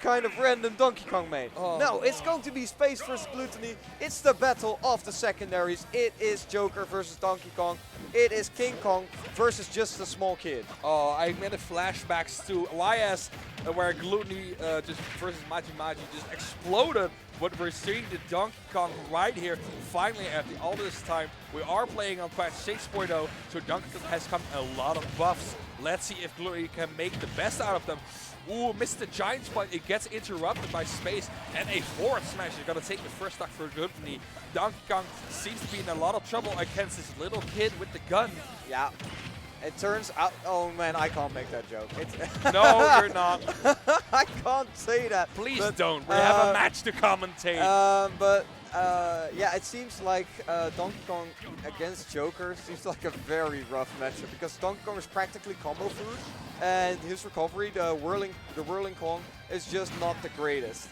kind of random Donkey Kong main. Oh. No, it's going to be Space versus Glutonny. It's the battle of the secondaries. It is Joker versus Donkey Kong. It is King Kong versus just a small kid. Oh, I made a flashbacks to YS where Glutonny just versus Maji just exploded. But we're seeing the Donkey Kong right here. Finally, after all this time, we are playing on patch 6.0, so Donkey Kong has come a lot of buffs. Let's see if Glutonny can make the best out of them. Ooh, missed the giant spot. It gets interrupted by Space, and a forward smash is gonna take the first stock for Glutonny. Donkey Kong seems to be in a lot of trouble against this little kid with the gun. Yeah. It turns out, oh man, I can't make that joke. No, you're not. I can't say that. Please don't. We have a match to commentate. Yeah, it seems like Donkey Kong against Joker seems like a very rough matchup because Donkey Kong is practically combo food, and his recovery, the whirling Kong, is just not the greatest.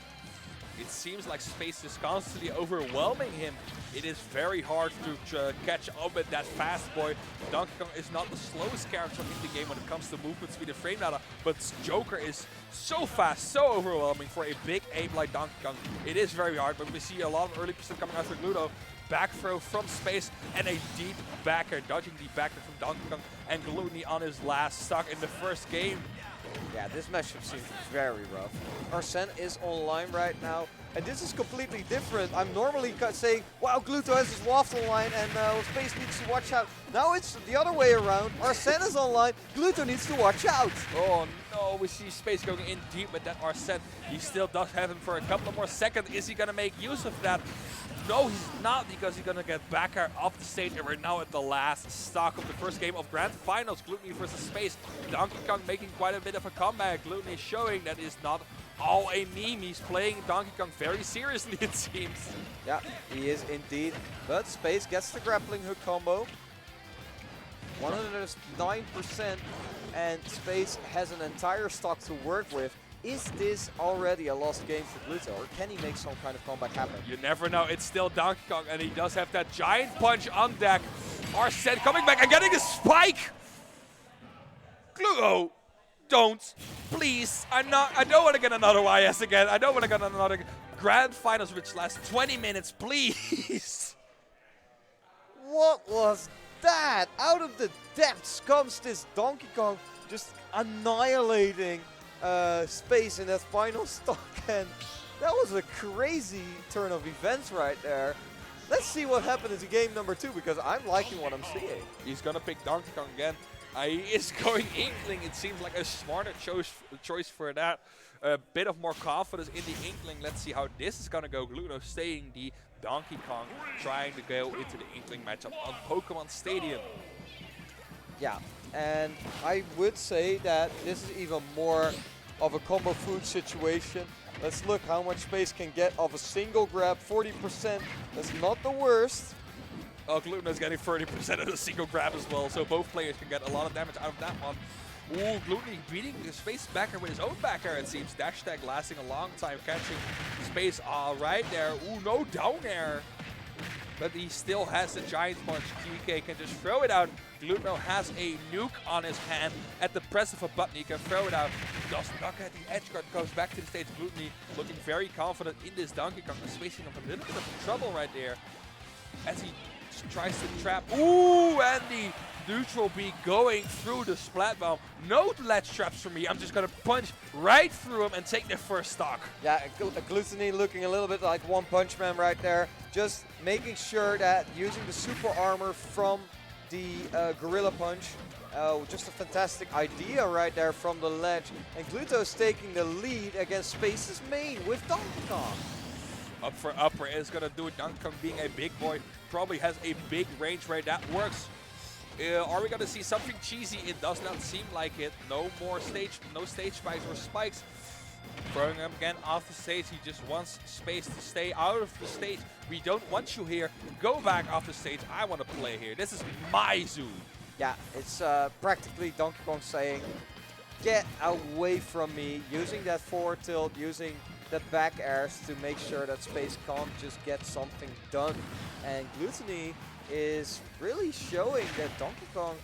It seems like Space is constantly overwhelming him. It is very hard to catch up with that fast boy. Donkey Kong is not the slowest character in the game when it comes to movement speed and frame data, but Joker is so fast, so overwhelming for a big aim like Donkey Kong. It is very hard, but we see a lot of early percent coming out for Gluto. Back throw from Space and a deep backer, dodging the backer from Donkey Kong, and Glutonny on his last stock in the first game. Yeah, this matchup seems very rough. Arsene is online right now, and this is completely different. I'm normally saying, wow, Gluto has his waft online, and Space needs to watch out. Now it's the other way around. Arsene is online, Gluto needs to watch out. Oh no, we see Space going in deep with that Arsene. He still does have him for a couple more seconds. Is he going to make use of that? No, he's not, because he's going to get backer off the stage, and we're now at the last stock of the first game of Grand Finals, Glutonny versus Space. Donkey Kong making quite a bit of a comeback. Glutonny showing that is not all a meme. He's playing Donkey Kong very seriously, it seems. Yeah, he is indeed. But Space gets the grappling hook combo. 109%, and Space has an entire stock to work with. Is this already a lost game for Gluto, or can he make some kind of comeback happen? You never know. It's still Donkey Kong, and he does have that giant punch on deck. Arsene coming back and getting a spike. Gluto, don't, please. I don't want to get another YS again. I don't want to get another Grand Finals which lasts 20 minutes, please. What was that? Out of the depths comes this Donkey Kong just annihilating Space in that final stock, and that was a crazy turn of events right there. Let's see what happened into game number 2, because I'm liking what I'm seeing. He's gonna pick Donkey Kong again. He is going Inkling. It seems like a smarter choice for that. A bit of more confidence in the Inkling. Let's see how this is gonna go. Gluto staying the Donkey Kong, trying to go into the Inkling matchup on Pokemon Stadium. Yeah, and I would say that this is even more of a combo food situation. Let's look how much Space can get of a single grab. 40%, that's not the worst. Oh, Glutonny is getting 30% of the single grab as well, so both players can get a lot of damage out of that one. Ooh, Glutonny beating the Space backer with his own backer, it seems. Dash tag lasting a long time, catching Space right there. Ooh, no down air. But he still has the giant punch. GK can just throw it out. Glutonny has a nuke on his hand. At the press of a button, he can throw it out. Does not get the edge guard, goes back to the stage. Glutonny looking very confident in this Donkey Kong. Is facing up a little bit of trouble right there as he tries to trap. Ooh, and the neutral B going through the splat bomb. No ledge traps for me. I'm just going to punch right through him and take the first stock. Yeah, Glutonny looking a little bit like One Punch Man right there. Just making sure that using the super armor from the Gorilla Punch, just a fantastic idea right there from the ledge. And Gluto's taking the lead against Space's main with Donkey Kong. Up for upper is going to do it. Donkey Kong being a big boy probably has a big range right. That works. Are we going to see something cheesy? It does not seem like it. No stage spikes or spikes. Throwing him again off the stage. He just wants Space to stay out of the stage. We don't want you here. Go back off the stage. I want to play here. This is my zoo. Yeah, it's practically Donkey Kong saying, get away from me. Using that forward tilt, using the back airs to make sure that Space can't just get something done. And Glutonny is really showing that Donkey Kong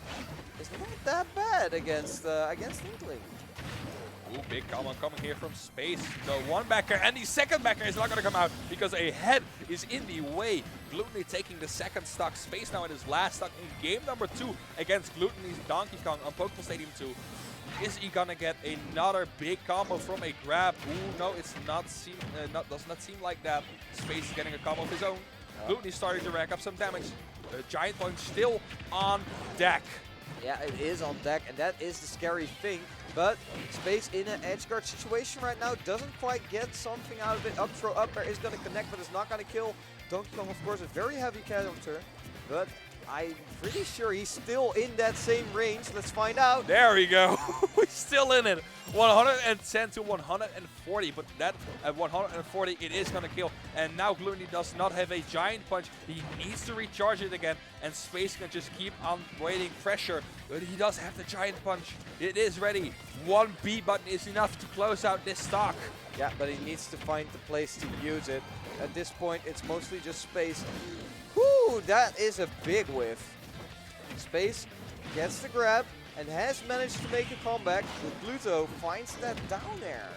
is not that bad against Inkling. Ooh, big combo coming here from Space. The one backer and the second backer is not going to come out because a head is in the way. Glutonny taking the second stock. Space now in his last stock in game number 2 against Glutonny's Donkey Kong on Pokemon Stadium 2. Is he gonna get another big combo from a grab? Ooh, no, it's not does not seem like that. Space is getting a combo of his own. Glutonny starting to rack up some damage. The Giant Punch still on deck. Yeah, it is on deck, and that is the scary thing. But Space in an edge guard situation right now doesn't quite get something out of it. Up throw up air is gonna connect, but it's not gonna kill. Donkey Kong, of course, a very heavy counter, but I'm pretty sure he's still in that same range. Let's find out. There we go. We're still in it. 110 to 140, but that at 140 it is going to kill. And now Glutonny does not have a Giant Punch. He needs to recharge it again, and Space can just keep on waiting pressure. But he does have the Giant Punch. It is ready. One B button is enough to close out this stock. Yeah, but he needs to find the place to use it. At this point, it's mostly just Space. Whoo, that is a big whiff. Space gets the grab and has managed to make a comeback. But Gluto finds that down there.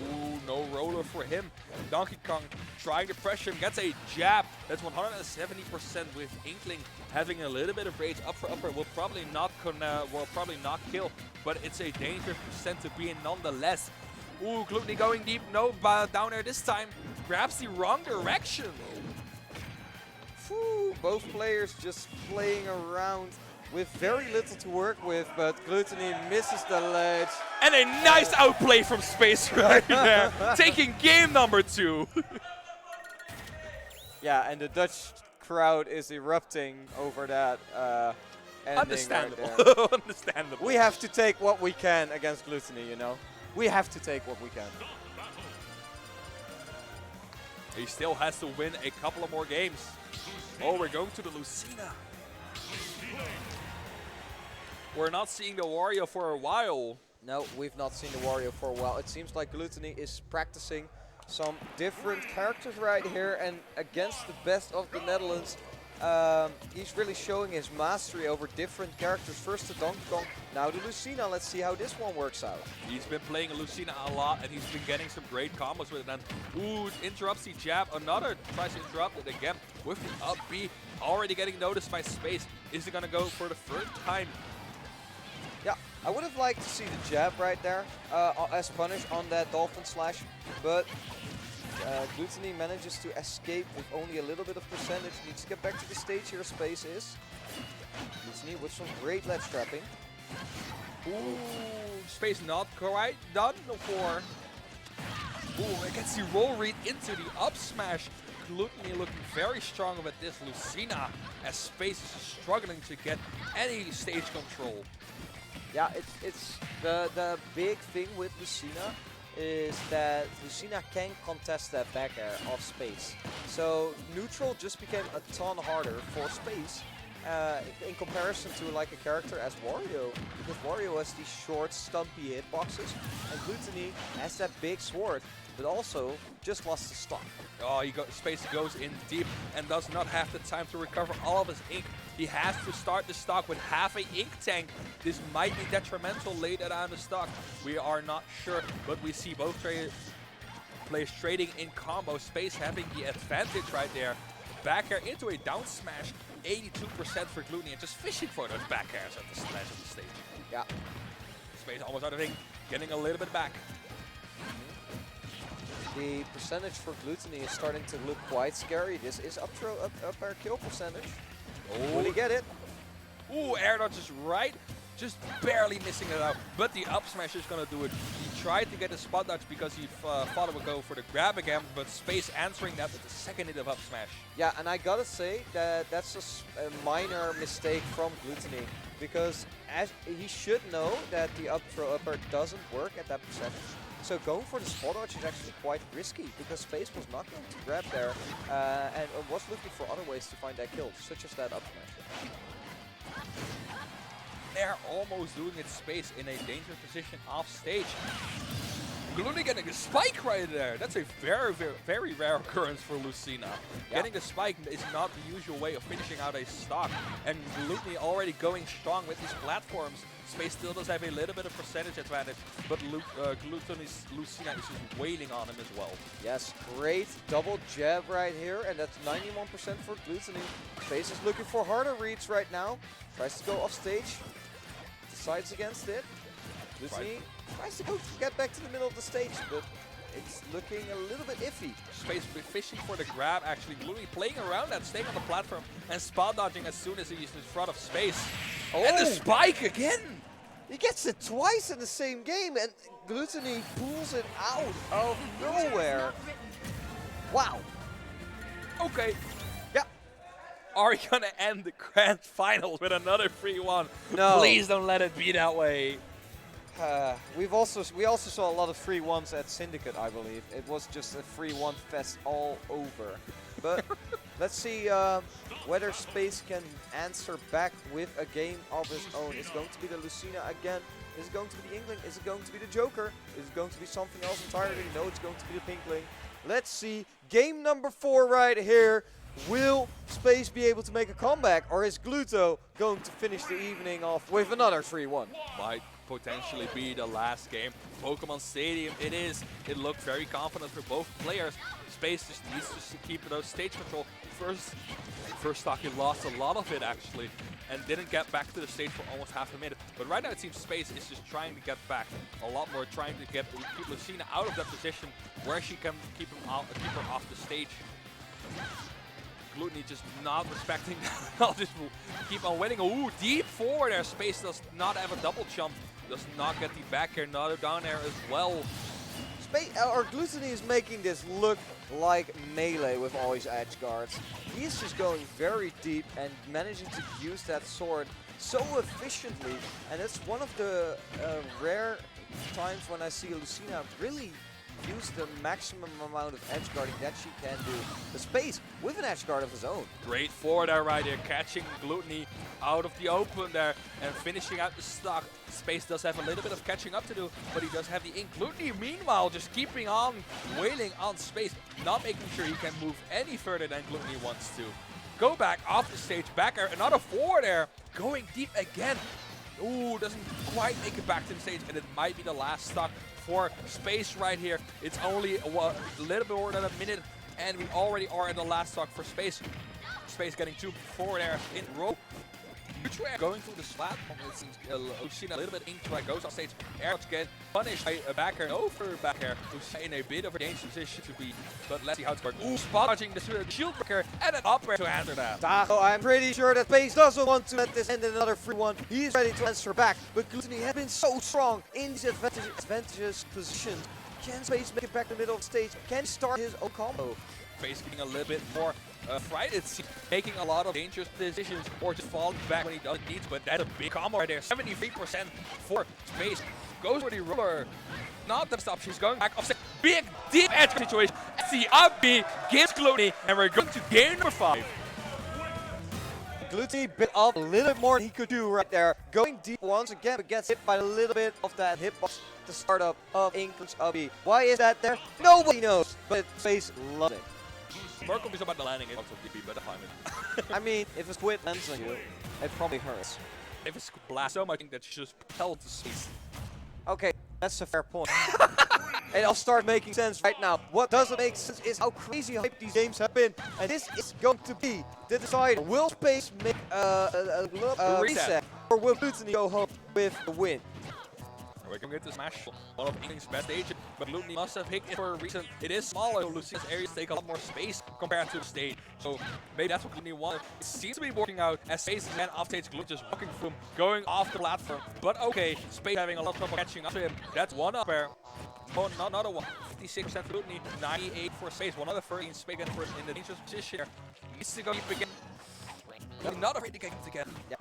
Ooh, no roller for him. Donkey Kong trying to pressure him, gets a jab. That's 170% with Inkling having a little bit of rage. Up for upper will probably not kill, but it's a dangerous percent to be in nonetheless. Ooh, Glutonny going deep. No, down there this time. Grabs the wrong direction. Whew, both players just playing around with very little to work with, but Glutonny misses the ledge. And a nice outplay from Space right there, taking game number 2. Yeah, and the Dutch crowd is erupting over that ending. Understandable. Right there. Understandable. We have to take what we can against Glutonny, you know? We have to take what we can. He still has to win a couple of more games. Oh, we're going to the Lucina. We're not seeing the Wario for a while. No, we've not seen the Wario for a while. It seems like Glutonny is practicing some different characters right here, and against the best of the Netherlands, he's really showing his mastery over different characters. First the Donkey Kong, now the Lucina. Let's see how this one works out. He's been playing a Lucina a lot, and he's been getting some great combos with it. And ooh, interrupts the jab. Another tries to interrupt it again with the up B. Already getting noticed by Space. Is he gonna go for the third time? Yeah, I would have liked to see the jab right there as punish on that Dolphin Slash, but Glutonny manages to escape with only a little bit of percentage. Needs to get back to the stage here. Space is. Glutonny with some great ledge trapping. Ooh, Space not quite done for. Ooh, it gets the roll read into the up smash. Glutonny looking very strong with this Lucina, as Space is struggling to get any stage control. Yeah, it's the big thing with Lucina is that Lucina can contest that back air of Space. So neutral just became a ton harder for Space in comparison to like a character as Wario, because Wario has these short, stumpy hitboxes, and Glutonny has that big sword, but also just lost the stock. Oh, Space goes in deep and does not have the time to recover all of his ink. He has to start the stock with half a ink tank. This might be detrimental later down the stock. We are not sure, but we see both players trading in combo. Space having the advantage right there. Back air into a down smash. 82% for Glutonny, and just fishing for those back airs at the slash of the stage. Yeah. Space almost out of ink, getting a little bit back. The percentage for Glutonny is starting to look quite scary. This is up air kill percentage. Oh. Will he get it? Ooh, air dodge is right. Just barely missing it out. But the up smash is going to do it. He tried to get a spot dodge because he thought it would go for the grab again, but Space answering that with the second hit of up smash. Yeah, and I gotta say that that's a minor mistake from Glutonny, because as he should know that the up air doesn't work at that percentage. So going for the spot dodge is actually quite risky, because Space was not going to grab there and was looking for other ways to find that kill, such as that up smash. They're almost doing it. Space in a dangerous position off stage. Glutonny getting a spike right there. That's a very rare occurrence for Lucina. Yeah. Getting the spike is not the usual way of finishing out a stock. And Glutonny already going strong with these platforms. Space still does have a little bit of percentage advantage, but Glutonny's Lucina is just waiting on him as well. Yes, great double jab right here, and that's 91% for Glutonny. Space is looking for harder reads right now. Tries to go off stage. Decides against it. Glutonny tries to get back to the middle of the stage, but it's looking a little bit iffy. Space fishing for the grab, actually. Glutonny playing around that, staying on the platform, and spot dodging as soon as he's in front of Space. Oh. And the spike again! He gets it twice in the same game, and Glutonny pulls it out of nowhere. Wow. Okay. Yeah. Are we gonna end the grand finals with another 3-1? No. Please don't let it be that way. We also saw a lot of 3-1s at Syndicate, I believe. It was just a 3-1 fest all over. But let's see whether Space can answer back with a game of his own. Is it going to be the Lucina again? Is it going to be the Inkling? Is it going to be the Joker? Is it going to be something else entirely? No, it's going to be the Pinkling. Let's see. Game number 4 right here. Will Space be able to make a comeback, or is Gluto going to finish the evening off with another 3-1? Might potentially be the last game. Pokemon Stadium, it is. It looked very confident for both players. Space just needs to keep those stage control. First stock, he lost a lot of it actually, and didn't get back to the stage for almost half a minute. But right now it seems Space is just trying to get back a lot more, trying to keep Lucina out of that position where she can keep her off the stage. Glutonny just not respecting that. I'll just keep on winning. Ooh, deep forward there. Space does not have a double jump. Does not get the back air, not down air as well. Glutonny is making this look like Melee with all his edge guards. He's just going very deep and managing to use that sword so efficiently. And it's one of the rare times when I see Lucina really use the maximum amount of edge guarding that she can do. The Space with an edge guard of his own. Great forward there right there, catching Glutonny out of the open there and finishing out the stock. Space does have a little bit of catching up to do, but he does have the ink. Glutonny meanwhile just keeping on wailing on Space, not making sure he can move any further than Glutonny wants to. Go back off the stage, back air, another forward there, going deep again. Ooh, doesn't quite make it back to the stage, and it might be the last stock for Space right here. It's only a little bit more than a minute, and we already are in the last stock for Space. Space getting 2 forward airs in a row. Going through the platform, it seems Lucina a little bit into it, goes on stage, air get punished by a back air, over back air, who's in a bit of a dangerous position to be, but let's see how it's going. Ooh, spot dodging the shield breaker, and an up air to answer that. Taco, I'm pretty sure that Space doesn't want to let this end in another 3-1. He's ready to answer back, but Glutonny has been so strong in these advantageous positions. Can Space make it back to the middle of the stage? Can he start his own combo? Space getting a little bit more frightened, making a lot of dangerous decisions or just falling back when he doesn't need to, but that's a big combo right there. 73% for Space. Goes for the roller. Not the stop, she's going back offset. Big, deep edge situation. The up B gives Glutonny, and we're going to game number 5. Glutonny bit up a little bit more than he could do right there. Going deep once again, but gets hit by a little bit of that hitbox. The startup of Inkling's up B. Why is that there? Nobody knows, but Space loves it. Merkel is about the landing it, also DP, but fine. I mean, if a squid lands on you, it probably hurts. If it's blast so much, I think that she just propelled to Space. Okay, that's a fair point. It'll start making sense right now. What doesn't make sense is how crazy hype these games have been, and this is going to be the decider. Will Space make a reset, or will Glutonny go home with the win? We're going to get to Smash, one of Inkling's best agents, but Glutonny must have picked it for a reason. It is smaller, so Lucina's areas take a lot more space compared to the stage. So maybe that's what Glutonny wanted. It seems to be working out as Space is then off stage, Glutonny just walking through him, going off the platform. But okay, Space having a lot of trouble catching up to him. That's one up air. Oh, not another one. 56% for Glutonny, 98 for Space. One other 13 Space in the dangerous position here. Needs to go deep again. I'm not afraid to get it again. Yeah.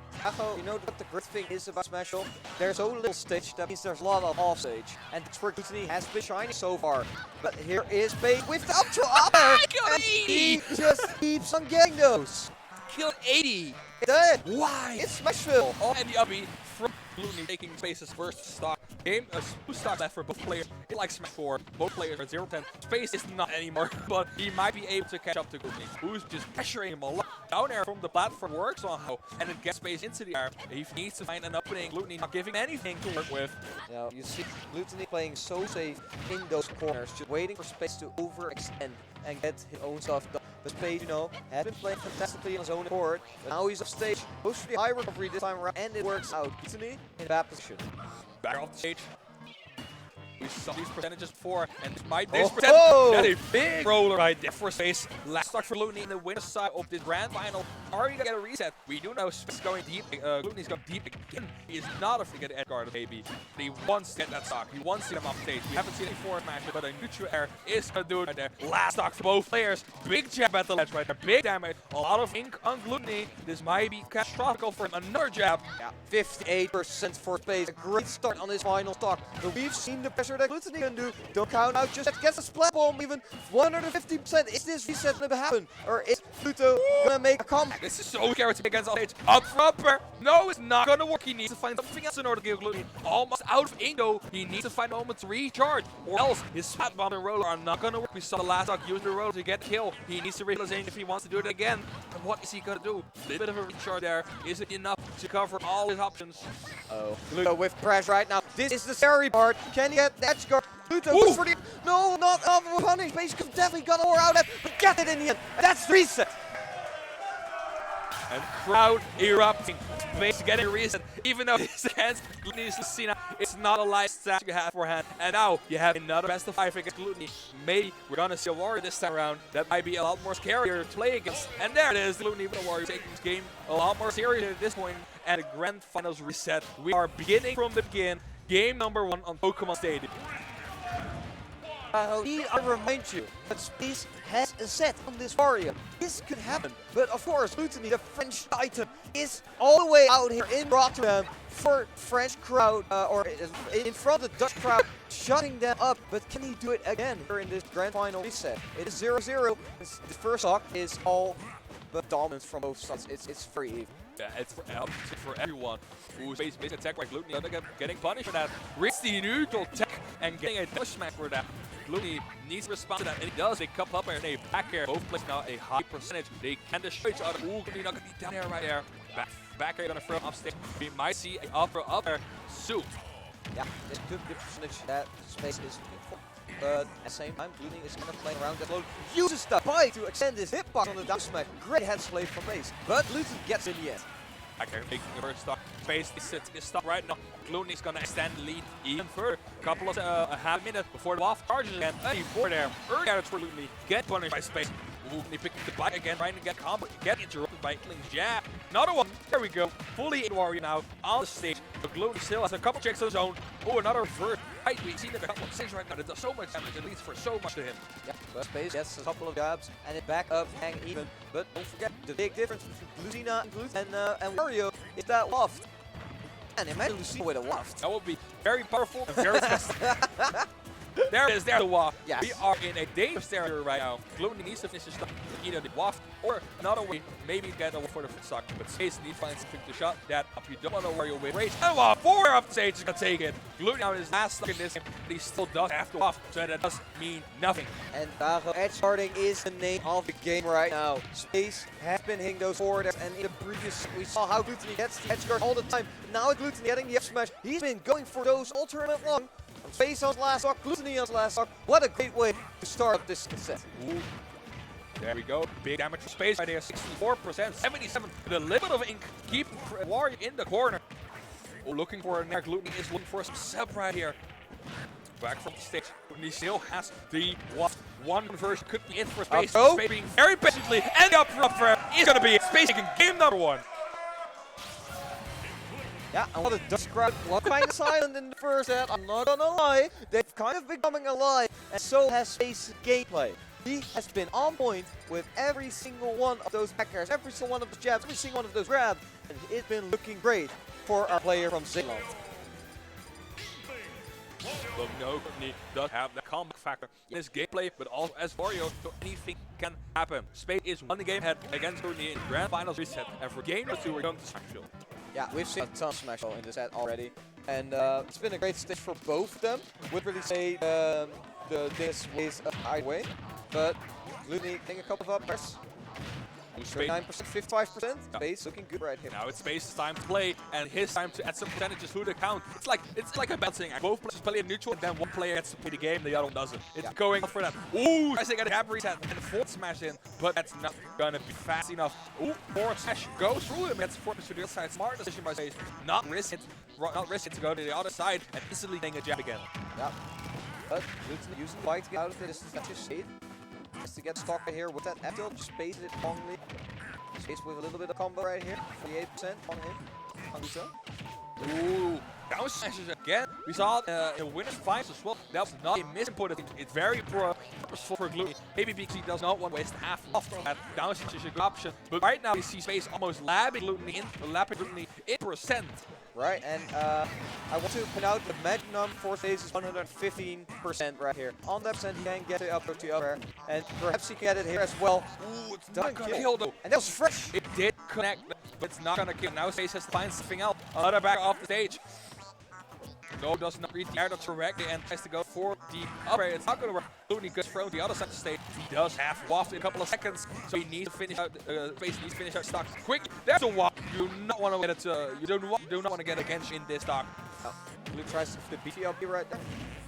You know what the great thing is about Smash Ult? There's so little stage, that means there's a lot of off stage. And that's where Glutonny has been shining so far. But here is Space with the up to up air, and he just keeps on getting those. Killed 80. Dead. Why? It's Smashville. Oh, and the up B from Glutonny taking Space's first stock. Game, two stocks left for both players. It like Smash 4, both players are 0-10. Space is not anymore, but he might be able to catch up to Glutonny, who's just pressuring him a lot. Down air from the platform works somehow, and it gets Space into the air. He needs to find an opening. Glutonny not giving anything to work with. Now, you see Glutonny playing so safe in those corners, just waiting for Space to overextend and get his own stuff done. But Space, you know, has been playing fantastically on his own accord. But now he's off stage, goes for the high recovery this time around, and it works out. Glutonny in bad position. Back off the stage. We saw these percentages before, and might Oh, that's a big roller right there for Space. Last stock for Glutonny in the winner's side of this grand final. Are you gonna get a reset? We do know Space is going deep. Glutonny's going deep again. He is not afraid to get edge guard, baby. He wants to get that stock. He wants to get him off stage. We haven't seen any forward match, but a neutral air is gonna do it right there. Last stock for both players. Big jab at the ledge right there. Big damage. A lot of ink on Glutonny. This might be catastrophic for him. Another jab. Yeah, 58% for Space. A great start on his final stock. But we've seen the pressure that Glutonny can do. Don't count out just gets a splat bomb even. 150%. Is this reset gonna happen? Or is Pluto gonna make a comeback? This is so scary to be against all stage. Up for upper. No, it's not gonna work. He needs to find something else in order to give Glutonny almost out of ink though. He needs to find a moment to recharge, or else his splat bomb and roller are not gonna work. We saw the last stock use the roller to get kill. He needs to realize if he wants to do it again. And what is he gonna do? A little bit of a recharge there. Is it enough to cover all his options? Oh, Pluto with pressure right now. This is the scary part. Can he get the edge guard? Pluto goes for the... No, not enough of a punish. Space could definitely got more out of it, but get it in the end. And that's the reset. And crowd erupting. Space getting a reset. Even though his hands needs to see now, it's not a light stat you have forehand. And now you have another best of 5 against Glutonny. Maybe we're gonna see a warrior this time around. That might be a lot more scarier to play against. And there it is, Glutonny with a warrior taking this game a lot more serious at this point. And the grand finals reset. We are beginning from the begin. Game number 1 on Pokemon Stadium. I remind you that Space has a set on this warrior. This could happen, but of course, Glutonny, the French Titan, is all the way out here in Rotterdam for French crowd, or in front of the Dutch crowd, shutting them up. But can he do it again here in this grand final reset? It is 0-0. The first stock is all but dominance from both sides. It's very even. Yeah, it's for everyone who's base attack by Glutonny. Getting punished for that. Risks the neutral tech and getting a double smack for that. Glutonny needs to respond to that, and he does. They cup up and they back air. Both players now a high percentage. They can destroy each other. Ooh, Glutonny not gonna be down there right there. Back air gonna throw up stage. We might see an up air soon. Yeah, this could be the percentage that Space is looking for. But at the same time, Glutonny is kind of playing around that load. Uses the bite to extend his hitbox on the down smack. Great head slave from Space, but Glutonny gets in the end. Back air making the first stock. Space is sitting this stock right now. Glutonny's gonna extend the lead even further. Couple of a half minute before the waft charges again. Before there, early damage for Glutonny. Get punished by Space. Ooh, he picked the bike again, trying to get combo. Get interrupted by Kling's jab. Another one. There we go. Fully in warrior now on the stage. But Glutonny still has a couple checks on his own. Oh, another reverse. Right, we see that a couple of things right now. It does so much damage. It leads for so much to him. Yeah, but Space gets a couple of jabs and it back up, hang even. But don't forget the big difference between Lucina and Wario is that waft. And imagine Lucina with a waft. That would be very powerful and very fast. There it is, there's the waft. Yes. We are in a dangerous territory right now. Glutonny needs to finish this stuff with either the waft or another way, maybe get over for the stock. But Space needs to find something to shot that up. You don't want to worry your way. Rage and waft. 4 up the stage is going to take it. Glutonny on his last stock in this game, but he still does have to waft, so that does mean nothing. And edge guarding is the name of the game right now. Space has been hitting those forward, and in the previous we saw how Glutonny gets the edge guard all the time. Now Glutonny getting the F smash. He's been going for those all tournament long. Space on his last stock, Glutonny on his last stock. What a great way to start up this set. Ooh. There we go. Big damage for Space right there. 64%, 77. With a little bit of ink. Keep Warrior in the corner. Oh, looking for a neck. Glutonny is looking for some sub right here. Back from the stage. Glutonny still has the waft. One conversion could be in for Space. Space being very patiently. And the up for is going to be Space taking game number 1. Yeah, and what a Dutch crowd was kind of silent in the first set, I'm not gonna lie. They've kind of becoming alive, and so has Space's gameplay. He has been on point with every single one of those back airs, every single one of those jabs, every single one of those grabs, and it's been looking great for our player from Zealand. But no, Glutonny does have that comeback factor in his gameplay, but also as Wario, so anything can happen. Space is 1 game ahead against Glutonny in Grand Finals reset, and for game number 2, we're going to Smash Field. Yeah, we've seen a ton of Smash in this set already. And it's been a great stage for both of them. Would really say this ways either way. But Glutonny getting a couple of up airs. 39%, 55%. Space looking good right here. Now it's Space's time to play, and his time to add some percentages to the count. It's like a balancing act. Both players play a neutral, and then one player gets to play the game, the other one doesn't. It's going for that. Ooh, tries to get a gap reset and a forward smash in, but that's not gonna be fast enough. Ooh, forward smash goes through him. Gets forward to the other side. Smart decision by Space. Not risk it to go to the other side and instantly getting a jab again. Yeah. But Glutonny using the bike to get out of it. This is not just shade. Just to get stuck right here with that F tilt, space it wrongly. Space with a little bit of combo right here. 48% on him. On Gluto. Ooh, down smashes again. We saw it in winner's finals as well. That was not a misinput. It's very purposeful for Glutonny. Maybe because he does not want to waste half of that. Down smash is a good option. But right now we see Space almost lapping Glutonny in percent. Right, and I want to point out the magic number for Space is 115% right here. On that percent, he can get it up to the upper, and perhaps he can get it here as well. Ooh, it's not gonna kill though. And that was fresh. It did connect, but it's not gonna kill. Now Space has to find something else. Another back off the stage. No, does not read the air directly and tries to go for the upper. It's not gonna work. Glutonny gets thrown to the other side of the stage. He does have waft in a couple of seconds, so he needs to finish out. Space needs to finish out stock quick. There's a waft. You do not want to get it. You do not want to get against in this stock. Blue tries to the beefy up here right there.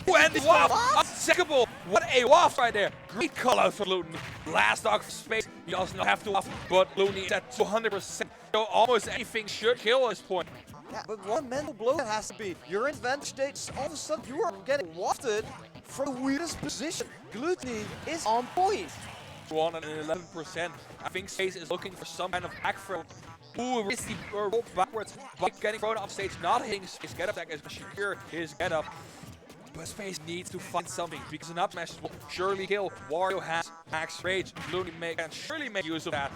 Ooh, and the waft! Unsickable! What a waft right there! Great call out for Glutonny. Last stock for Space. He does not have to waft, but Glutonny is at 200%. So almost anything should kill at this point. Yeah, but one mental blow that has to be. You're in advantage stage, all of a sudden you are getting wafted from the weirdest position. Glutonny is on point. 111%. I think Space is looking for some kind of back throw. Ooh, risky roll backwards. But getting thrown off stage, not hitting his get up attack as secure his get up. But Space needs to find something because an up smash will surely kill. Wario has max rage. Glutonny can surely make use of that.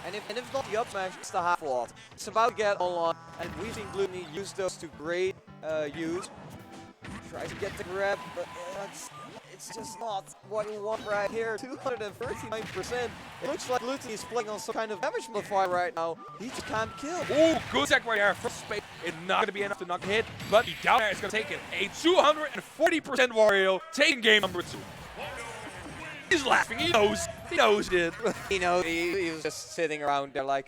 And if not the up smash, it's the half wall. It's about to get online, and we've seen Glutonny use those to great use. Tries to get the grab, but it's just not what you want right here. 239%. It looks like Glutonny is playing on some kind of damage modifier right now. He just can't kill. Ooh, good tech right there from Space. It's not going to be enough to knock hit, but the down air is going to take it. A 240% Wario taking game number 2. He's laughing. He knows it. You know, he was just sitting around there like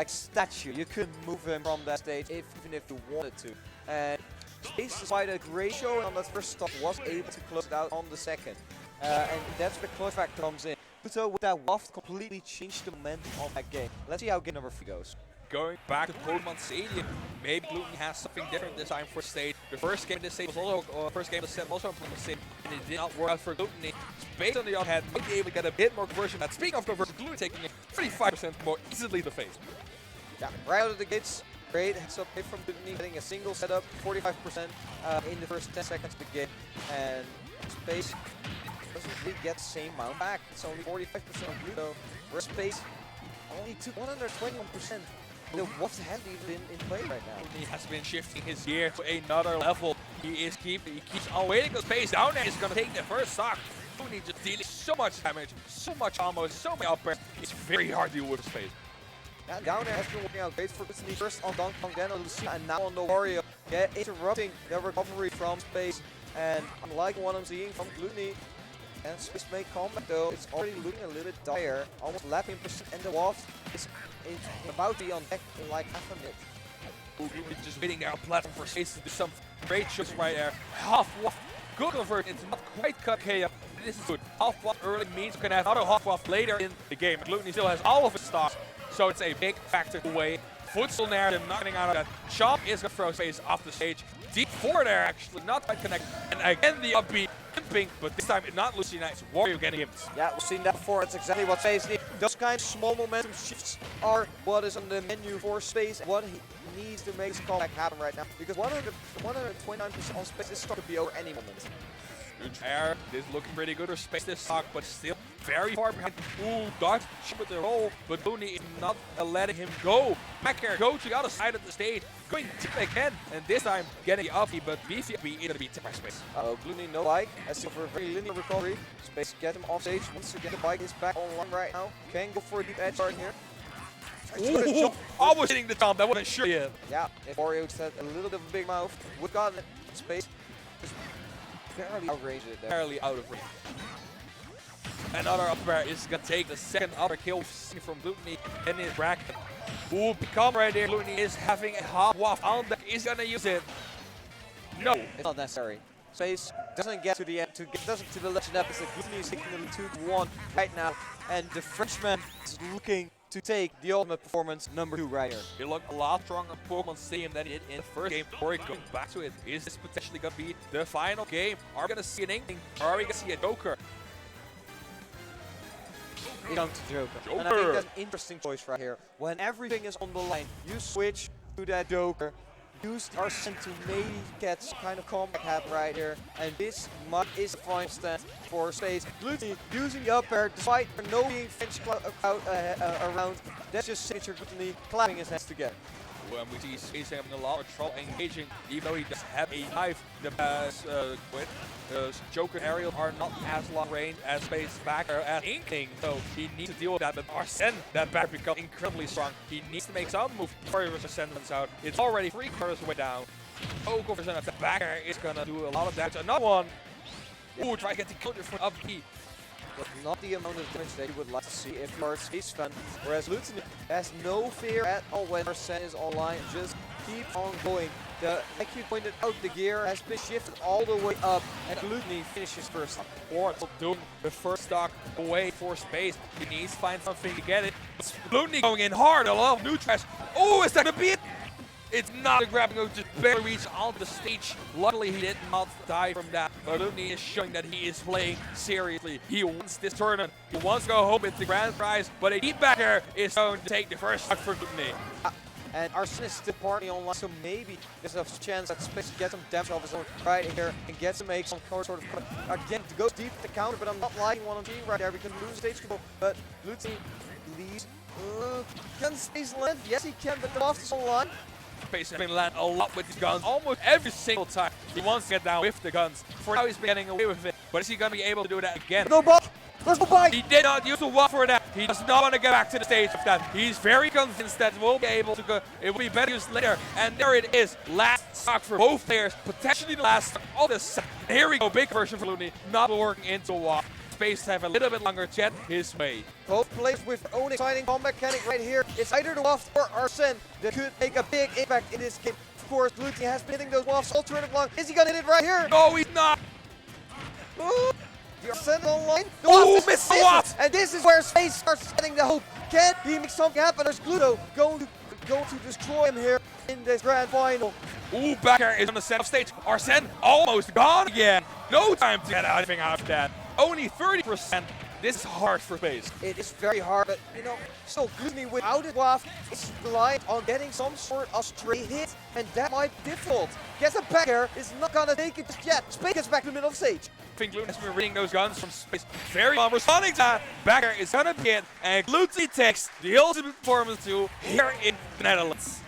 statue. You couldn't move him from that stage even if you wanted to. And Space, despite a great show on that first stop, was able to close it out on the second. And that's where the close factor comes in. So with that waft, completely changed the momentum of that game. Let's see how game number 3 goes. Going back to Preformance Stadium, maybe Glutonny has something different this time for stage. The first game of this stage was also first game of the set was also on Preformance Stadium, and it did not work out for Glutonny. Space on the other hand might be able to get a bit more conversion. But speaking of conversion, Glutonny taking it 35% more easily to face. Yeah, right out of the gates. Great heads up hit from Glutonny, getting a single setup, 45% in the first 10 seconds of the game, and Space doesn't really get the same amount back. It's only 45% of Gluto, where Space only took 121%. The waft hasn't even been in play right now. He has been shifting his gear to another level. He keeps on waiting. The Space down there is gonna take the first stock. Glutonny just dealing so much damage, so much ammo, so many up airs. It's very hard to deal with Space. Yeah, down there has been working out great for Glutonny. First on Donkey Kong, then on Lucina, and now on the Wario. Yeah, interrupting the recovery from Space. And unlike what I'm seeing from Glutonny, and Space may comeback though, it's already looking a little bit dire. Almost lapping percent, and the waft is about to be on deck in like half a minute. Glutonny just waiting there on platform for Space to do some great shots right there. Half waft, good convert. It's not quite cut KO. This is good. Half waft early means we can have another half waft later in the game. Glutonny still has all of his stocks, so it's a big factor away. Footstool narrative not getting out of that. Chomp is going to throw Space off the stage. Deep four there, actually, not quite connect. And again, the upbeat, limping, but this time not Lucina, it's Wario getting him. Yeah, we've seen that before. That's exactly what Space needs. Those kind of small momentum shifts are what is on the menu for Space. What he needs to make his comeback happen right now. Because 129% on Space is starting to be over any moment. Good air. This is looking pretty good for Space this stock, but still very far behind. Ooh, dodge with the roll, but Glutonny is not letting him go. Back air, go to the other side of the stage, going tip again, and this time getting the uppy, but beefy is going to be tipped by Space. Glutonny no bike, as for a very linear recovery. Space get him off stage, once again the bike is back online right now. Can go for a deep edge guard here. Ooh, almost hitting the top. That wasn't sure yet. Yeah, if Oreo had a little bit of a big mouth, would got it in space. Just barely outranged it there. Barely out of range. Another up air is going to take the second upper kill from Glutonny in his bracket. Ooh, become right there. Glutonny is having a half waft on deck. He's going to use it. No. It's not necessary. Space doesn't get to the end, doesn't to the legend episode. Glutonny is taking the 2-1 right now, and the Frenchman is looking to take the ultimate performance #2 right here. He looked a lot stronger in Pokemon Stadium than he did in the first game. Before he goes back to it, is this potentially going to be the final game? Are we going to see an inkling? Or are we going to see a Joker? He comes to Joker. And I think that's an interesting choice right here. When everything is on the line, you switch to that Joker. Use Arsene to maybe get some kind of comeback happen right here. And this is a fine stand for Space. Glutonny using the up air despite there no being French crowd around. That's just signature Glutonny clapping his hands together. When we see Space having a lot of trouble engaging, even though he does have a knife, the Joker and Ariel are not as long range as Space backer as Inkling, so he needs to deal with that. But Arsene, that back becomes incredibly strong. He needs to make some move before he sends out. It's already 3 quarters way down. Oh, go for the backer is gonna do a lot of damage. Another one. Ooh, try to get the counter for up B. But not the amount of damage that you would like to see if you are a Space fan. Whereas Glutonny has no fear at all when Arsene is online, just keep on going. Like you pointed out, the gear has been shifted all the way up, and Glutonny finishes first. Portal doing the first stock away for Space. He needs to find something to get it. Glutonny going in hard, a lot of new trash. Oh, is that gonna be it? It's not a grabbing hook, just barely reached onto the stage. Luckily, he did not die from that. But Glutonny is showing that he is playing seriously. He wants this tournament. He wants to go home with the grand prize, but a deep backer is going to take the first stock for Glutonny. And Arsene is still partying online, so maybe there's a chance that Space can get some damage off his own right here and get to make some sort of again to go deep to the counter, but I'm not liking what I'm seeing right there. We can lose stage control, but Glutonny leaves. Can Space land? Yes, he can, but the loft is online. Space has been landing a lot with his guns almost every single time. He wants to get down with the guns. For now, he's been getting away with it. But is he going to be able to do that again? No ball! Let's go by! He did not use the wall for that. He does not want to get back to the stage with that. He's very convinced that we'll be able to go. It will be better used later. And there it is. Last stock for both players. Potentially the last stock of the set. Here we go. Big version for Glutonny. Not working into a wall. Space to have a little bit longer jet his way. Both players with their own exciting combat mechanic right here. It's either the waft or Arsene that could make a big impact in this game. Of course, Glutonny has been hitting those wafts all tournament long. Is he gonna hit it right here? No, he's not. Ooh, the Arsene online. Oh, missed the waft! And this is where Space starts setting the hope. Can he make something happen? There's Gluto going to destroy him here in this grand final. Ooh, backer is on the center stage. Arsene almost gone again. No time to get anything out of that. Only 30%. This is hard for Space. It is very hard, but you know, still Glutonny without his waft is reliant on getting some sort of straight hit, and that might be difficult. Gets a back air, is not gonna take it just yet. Space gets back to the middle of the stage. I think Glutonny has been reading those guns from Space very well. Responding to that, backer is gonna be it, and Glutonny takes the ultimate performance 2 here in the Netherlands.